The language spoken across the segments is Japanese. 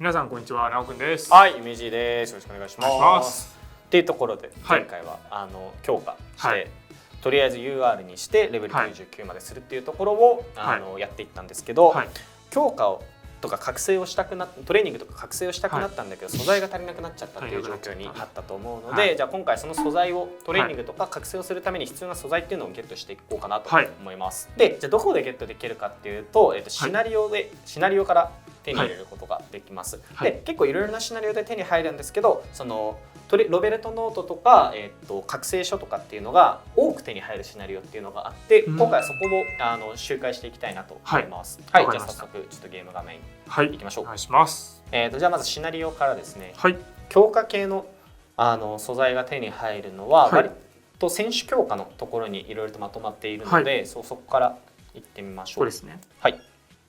皆さんこんにちは、なおくんです。はい、イメージです。よろしくお願いします。っていうところで前回は、強化して、とりあえず UR にしてレベル99までするっていうところを、やっていったんですけど、強化をとか覚醒をしたくなったトレーニングとか覚醒をしたくなったんだけど、素材が足りなくなっちゃったっていう状況になったと思うので、じゃあ今回その素材をトレーニングとか覚醒をするために必要な素材っていうのをゲットしていこうかなと思います。で、じゃあどこでゲットできるかっていうと、シナリオから手に入れることができます。で、結構いろいろなシナリオで手に入るんですけど、そのロベルトノートとか、覚醒書とかっていうのが多く手に入るシナリオっていうのがあって、今回はそこを周回していきたいなと思います。はい、じゃあ早速ちょっとゲーム画面いきましょう。お願いします。じゃあまずシナリオからですね。強化系の素材が手に入るのは割と選手強化のところにいろいろとまとまっているので、そこからいってみましょう。これですね。はい。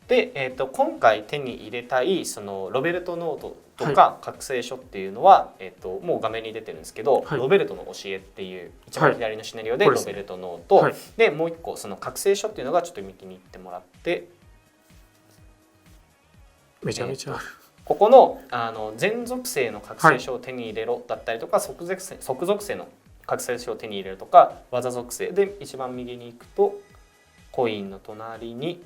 で、今回手に入れたいそのロベルトノートとか覚醒書っていうのは、もう画面に出てるんですけど、ロベルトの教えっていう一番左のシナリオでロベルトノート、でもう一個その覚醒書っていうのがちょっと見てみてもらって、めちゃめちゃある。ここの全属性の覚醒書を手に入れろだったりとか、即属性の覚醒書を手に入れるとか、技属性で一番右に行くとコインの隣に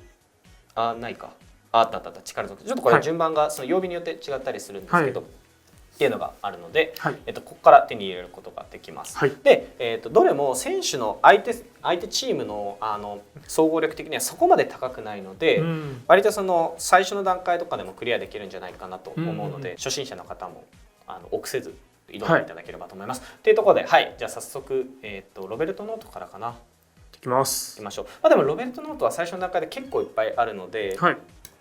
ないか。あった力属性。ちょっとこれ順番がその曜日によって違ったりするんですけど、っていうのがあるので、ここから手に入れることができます。で、どれも選手の相手チームの総合力的にはそこまで高くないので、割とその最初の段階とかでもクリアできるんじゃないかなと思うので、初心者の方も臆せず挑んでいただければと思います。っていうところで、じゃあ早速ロベルトノートからかな。いきましょう。でもロベルトノートは最初の段階で結構いっぱいあるので、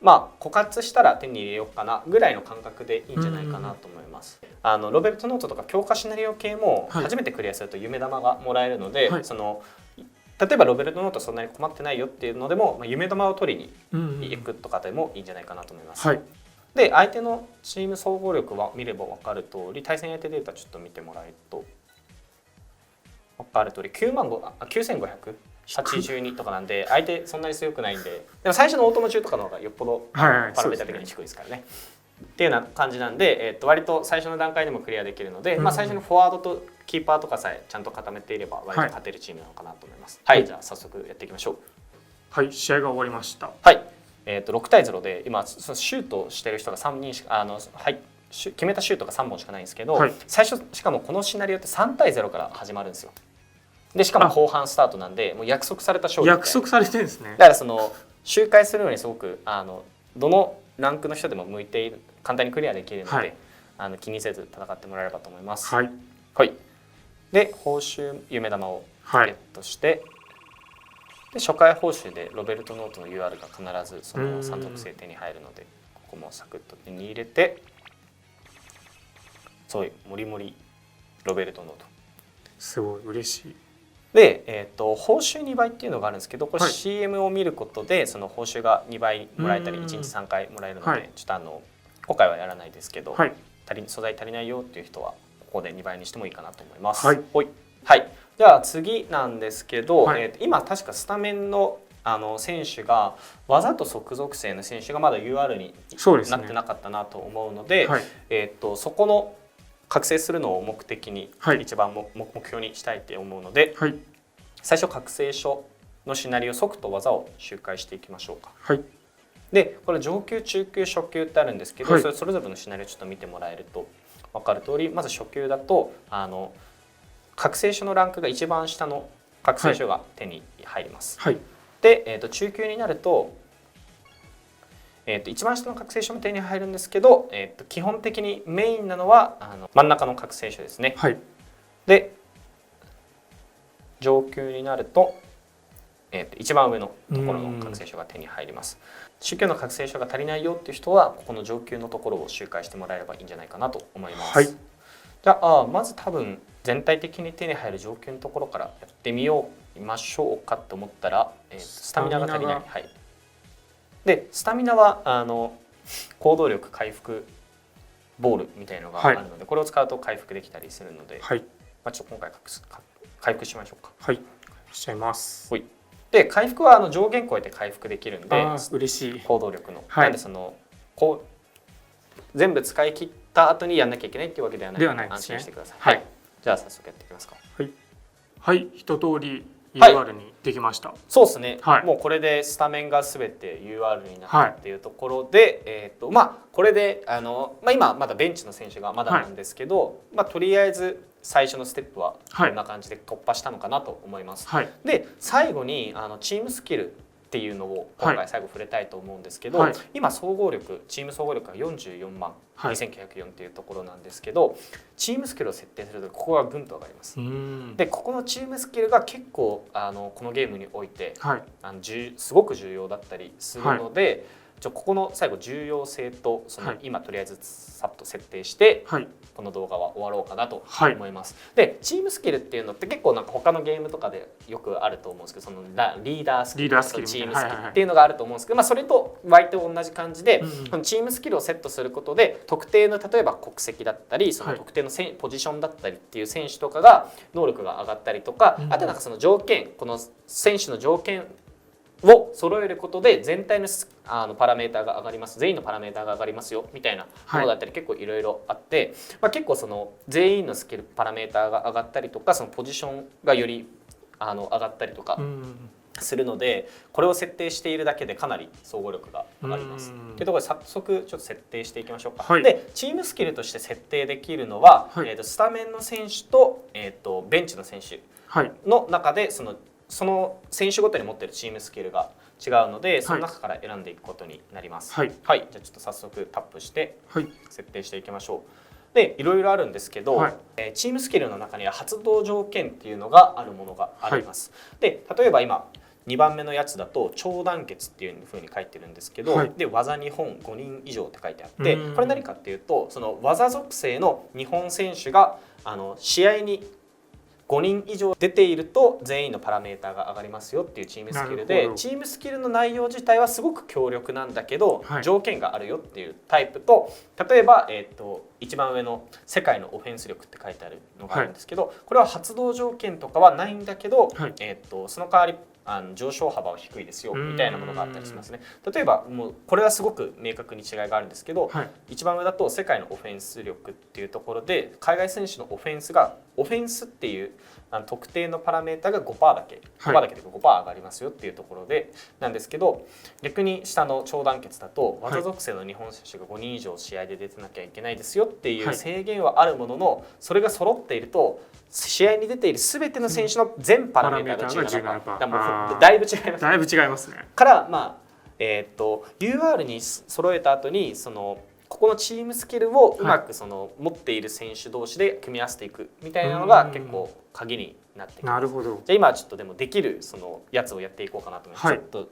枯渇したら手に入れようかなぐらいの感覚でいいんじゃないかなと思います。ロベルトノートとか強化シナリオ系も初めてクリアすると夢玉がもらえるので、その例えばロベルトノートそんなに困ってないよっていうのでも、夢玉を取りに行くとかでもいいんじゃないかなと思います。で、相手のチーム総合力は見れば分かる通り、対戦相手データちょっと見てもらえると分かる通り9582とかなんで、相手そんなに強くないんで、でも最初のオートマ中とかの方がよっぽどパラメータ的に低いですからね。っていうような感じなんで、割と最初の段階でもクリアできるので、最初にフォワードとキーパーとかさえちゃんと固めていれば割と勝てるチームなのかなと思います。じゃあ早速やっていきましょう。試合が終わりました。6対0で今シュートしてる人が3人しか決めたシュートが3本しかないんですけど、最初しかもこのシナリオって3対0から始まるんですよ。でしかも後半スタートなんで、もう約束された勝利。約束されてるんですね。だからその周回するのにすごくどのランクの人でも向いている、簡単にクリアできるので、気にせず戦ってもらえればと思います。で、報酬夢玉をゲットして、で初回報酬でロベルトノートの UR が必ずその3属性手に入るので、ここもサクッと手に入れて、そういうもりもりロベルトノート。すごい嬉しい。で、報酬2倍っていうのがあるんですけど、これ CM を見ることでその報酬が2倍もらえたり1日3回もらえるので、ちょっと今回はやらないですけど、素材足りないよっていう人はここで2倍にしてもいいかなと思います。じゃあ次なんですけど、今確かスタメンの選手が技と即属性の選手がまだ UR になってなかったなと思うので、そこの覚醒するのを目的に一番目標にしたいって思うので、最初覚醒書のシナリオ即と技を周回していきましょうか。で、これ上級中級初級ってあるんですけど、それぞれのシナリオちょっと見てもらえると分かる通り、まず初級だと覚醒書のランクが一番下の覚醒書が手に入ります。で、中級になると一番下の覚醒書も手に入るんですけど、基本的にメインなのは真ん中の覚醒書ですね。で、上級になると、一番上のところの覚醒書が手に入ります。中級の覚醒書が足りないよっていう人はここの上級のところを周回してもらえればいいんじゃないかなと思います。じゃあまず多分全体的に手に入る上級のところからやってみましょうかと思ったら、スタミナが足りない。で、スタミナは行動力回復ボールみたいなのがあるので、これを使うと回復できたりするので、ちょっと今回回復しましょうか。しちゃいます。で、回復は上限超えて回復できるんで、嬉しい。行動力の。なんでその全部使い切った後にやんなきゃいけないっていうわけではないので安心してください。はい、じゃあ早速やっていきますか。はい、一通り UR にできました。そうですね、はい、もうこれでスタメンが全て UR になったっていうところで、これで今まだベンチの選手がまだなんですけど、とりあえず最初のステップはこんな感じで突破したのかなと思います。はい、で最後にチームスキルっていうのを今回最後触れたいと思うんですけど、今チーム総合力が44万2904っていうところなんですけど、チームスキルを設定するとここがぐんと上がります。でここのチームスキルが結構このゲームにおいて、すごく重要だったりするので、ここの最後重要性と今とりあえずさっと設定して、この動画は終わろうかなと思います。でチームスキルっていうのって結構なんか他のゲームとかでよくあると思うんですけど、そのリーダースキルとチームスキルっていうのがあると思うんですけど、それと割と同じ感じで、このチームスキルをセットすることで特定の例えば国籍だったりその特定のポジションだったりっていう選手とかが能力が上がったりとか、あとなんかその条件、この選手の条件を揃えることで全体のパラメーターが上がります、全員のパラメーターが上がりますよみたいなものだったり結構いろいろあって、結構その全員のスキルパラメーターが上がったりとか、そのポジションがより上がったりとかするので、これを設定しているだけでかなり総合力が上がります。というところで早速ちょっと設定していきましょうか。でチームスキルとして設定できるのは、スタメンの選手と、ベンチの選手の中でその選手ごとに持っているチームスキルが違うので、その中から選んでいくことになります。じゃあちょっと早速タップして設定していきましょう。でいろいろあるんですけど、チームスキルの中には発動条件っていうのがあるものがあります。で例えば今2番目のやつだと超団結っていう風に書いてるんですけど、で技日本5人以上って書いてあって、これ何かっていうとその技属性の日本選手が試合に5人以上出ていると全員のパラメーターが上がりますよっていうチームスキルで、チームスキルの内容自体はすごく強力なんだけど、条件があるよっていうタイプと、例えば、一番上の世界のオフェンス力って書いてあるのがあるんですけど、これは発動条件とかはないんだけど、その代わり上昇幅は低いですよみたいなものがあったりしますね。例えばもうこれはすごく明確に違いがあるんですけど、一番上だと世界のオフェンス力っていうところで海外選手のオフェンスっていう特定のパラメータが 5% だけ、5% だけで 5% 上がりますよっていうところでなんですけど、逆に下の超団結だと技属性の日本選手が5人以上試合で出てなきゃいけないですよっていう制限はあるものの、それが揃っていると試合に出ている全ての選手の全パラメータが 17%、だいぶ違います。だいぶ違いますね。からUR に揃えた後にここのチームスキルをうまく持っている選手同士で組み合わせていくみたいなのが結構鍵になってきます。なるほど。じゃあ今ちょっとでもできるやつをやっていこうかなと思います。ちょっと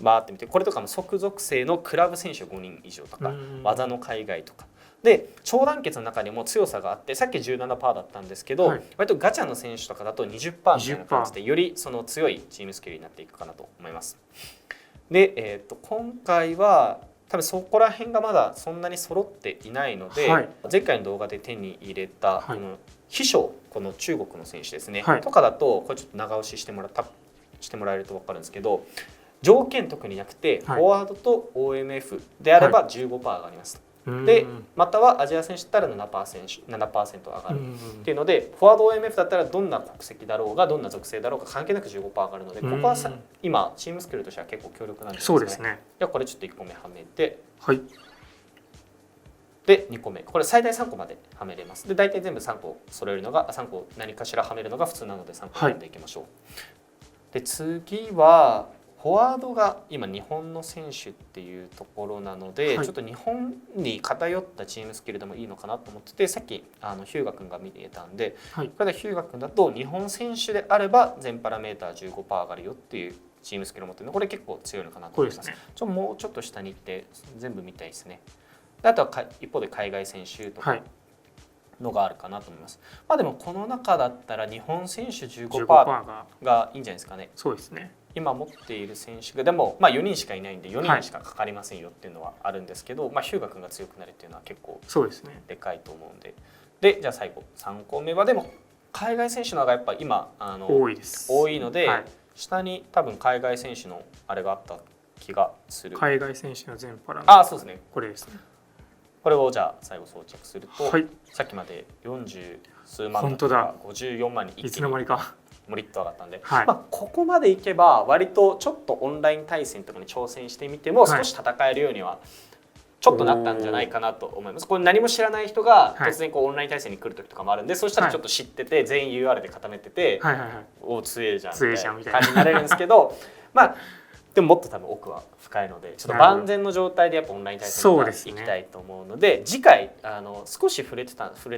回ってみて、これとかも即属性のクラブ選手5人以上とか技の海外とかで超団結の中にも強さがあって、さっき 17% だったんですけど、割とガチャの選手とかだと 20% みたいな感じでより強いチームスキルになっていくかなと思います。で、今回は多分そこら辺がまだそんなに揃っていないので、前回の動画で手に入れたこの秘書、この中国の選手ですね、とかだとこれちょっと長押ししてもらえると分かるんですけど、条件特になくてフォワードと OMF であれば 15% 上がります。でまたはアジア選手だったら 7% 上がるっていうので、フォワード OMF だったらどんな国籍だろうがどんな属性だろうが関係なく 15% 上がるので、ここは今チームスキルとしては結構強力なんですね。そうですね。ではこれちょっと1個目はめて、で2個目、これ最大3個まではめれます。で大体全部3個揃えるのが3個何かしらはめるのが普通なので3個選んでいきましょう。で次はフォワードが今日本の選手っていうところなので、ちょっと日本に偏ったチームスキルでもいいのかなと思ってて、さっきヒューガ君が見えたんで、これでヒューガ君だと日本選手であれば全パラメーター 15% 上がるよっていうチームスキルを持ってるので、これ結構強いのかなと思います。もうちょっと下に行って全部見たいですね。あとは一方で海外選手とかのがあるかなと思います。でもこの中だったら日本選手 15% がいいんじゃないですかね。そうですね。今持っている選手がでも4人しかいないんで4人しかかかりませんよっていうのはあるんですけど、ヒューガ君が強くなるっていうのは結構でかいと思うんで。でじゃあ最後3個目はでも海外選手の方がやっぱ今多いので、下に多分海外選手のあれがあった気がする。海外選手の全パラメータ。そうですね。これですね。これをじゃあ最後装着すると、はい、さっきまで40数万本当だ、54万にいつの間にかもりっと上がったんで、はい、ここまでいけば割とちょっとオンライン対戦とかに挑戦してみても少し戦えるようにはちょっとなったんじゃないかなと思います。これ何も知らない人が突然こうオンライン対戦に来る時とかもあるんで、そうしたらちょっと知ってて全員 UR で固めてて、お強えじゃんみたいな感じになれるんですけどでももっと多分奥は深いので、ちょっと万全の状態でやっぱオンライン対戦に行きたいと思うので、次回少し触れ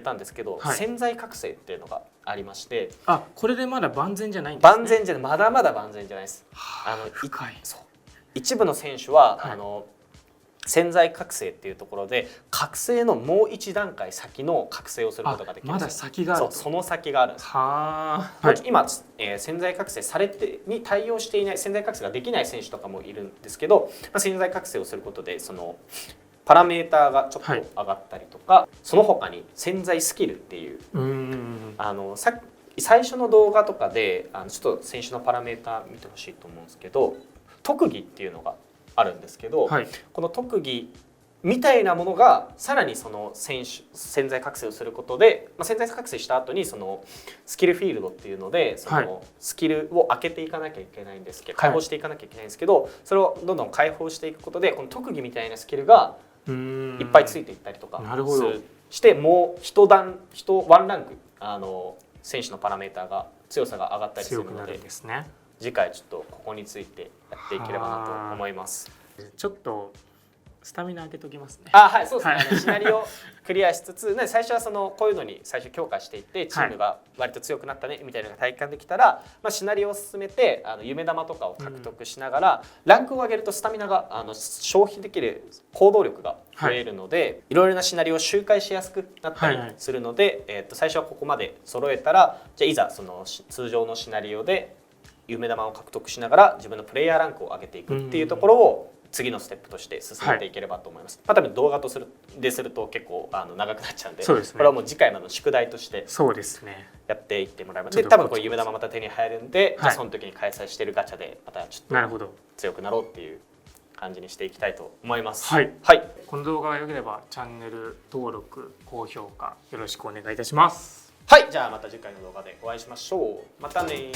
たんですけど、潜在覚醒っていうのがありまして、これでまだ万全じゃないんですね。万全じゃない、まだまだ万全じゃないです。深い。一部の選手は、潜在覚醒っていうところで覚醒のもう一段階先の覚醒をすることができるんです。まだ先がある。その先があるんです。今、潜在覚醒されてに対応していない、潜在覚醒ができない選手とかもいるんですけど、潜在覚醒をすることでそのパラメーターがちょっと上がったりとか、その他に潜在スキルっていう最初の動画とかでちょっと選手のパラメーター見てほしいと思うんですけど、特技っていうのがあるんですけど、この特技みたいなものがさらにその潜在覚醒をすることで、潜在覚醒した後にそのスキルフィールドっていうのでそのスキルを開けていかなきゃいけないんですけど、解放していかなきゃいけないんですけど、それをどんどん解放していくことでこの特技みたいなスキルがいっぱいついていったりとかして、もうワンランク選手のパラメーターが強さが上がったりするので、次回ちょっとここについてやっていければなと思います。ちょっとスタミナ上げときますね。そうですね。シナリオクリアしつつ、最初はこういうのに最初強化していってチームが割と強くなったねみたいなのが体感できたら、シナリオを進めて夢玉とかを獲得しながら、ランクを上げるとスタミナが消費できる行動力が増えるので、いろいろなシナリオを周回しやすくなったりするので、最初はここまで揃えたら、じゃあいざその通常のシナリオで夢玉を獲得しながら自分のプレイヤーランクを上げていくっていうところを次のステップとして進めていければと思います。多分動画すると結構長くなっちゃうんで、これはもう次回の宿題としてやっていってもらいます。で多分これ夢玉また手に入るんで、じゃあその時に開催してるガチャでまたちょっと強くなろうっていう感じにしていきたいと思います。この動画が良ければチャンネル登録、高評価よろしくお願いいたします。じゃあまた次回の動画でお会いしましょう。またね。